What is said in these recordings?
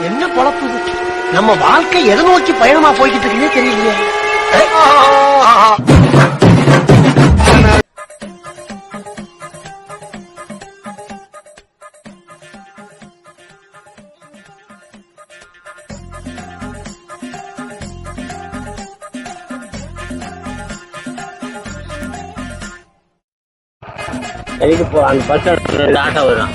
என்ன பொழப்பு நம்ம வாழ்க்கை எதை நோக்கி பயணமா போய்கிட்டு இருக்குன்னே தெரியலையே. எதுக்கு போ அந்த பஸ் ஆட்டோ வரும்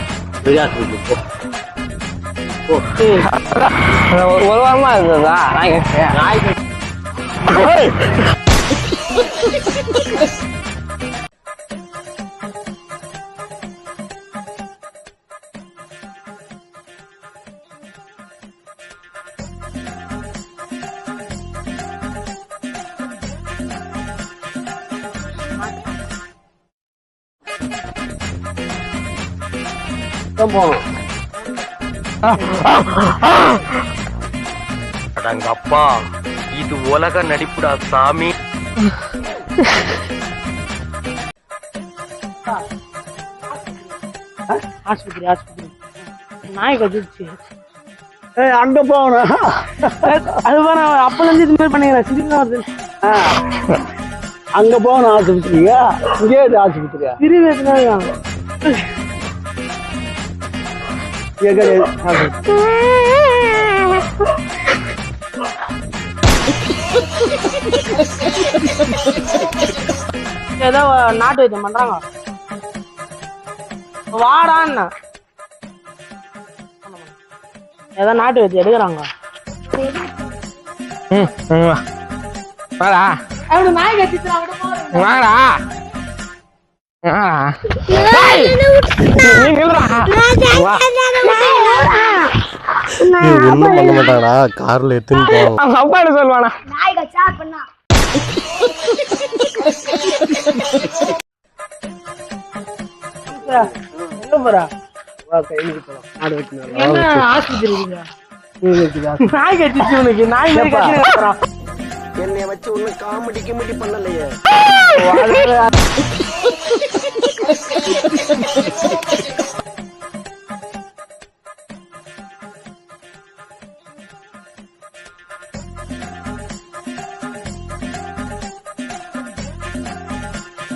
ஒரு வாரமா இருந்ததா அடங்கப்பா, இது உலக நடிப்புடா சாமி. ஆஸ்பத்திரி நாய் கடிச்சு அங்க போகணும். அதுதான் அப்பல இருந்து இது மாதிரி பண்ணிக்கிறேன். சிரிக்கா வருது. அங்க போகணும் ஆஸ்பத்திரியா? இங்கே ஆஸ்பத்திரியா? திருவேதனா ஏதோ நாட்டு வைத்தியம் பண்றாங்க. வாடான்னு ஏதோ நாட்டு வைத்தியம் எடுக்கிறாங்க. வாடா நாய் கட்டிட்டு வாடா ஒண்ணும் பண்ண மாட்டாடா, கார்ல எடுத்துன்னு போவாங்க. அப்பா என்ன சொல்லுவானா? எங்க போறா? என்ன ஆஸ்பத்திரி நாய் கட்டிச்சு உனக்கு? நாய் மாதிரி கட்டிடுறான். என்னை வச்சு ஒன்னும் காமெடி கிமெடி பண்ணலையே.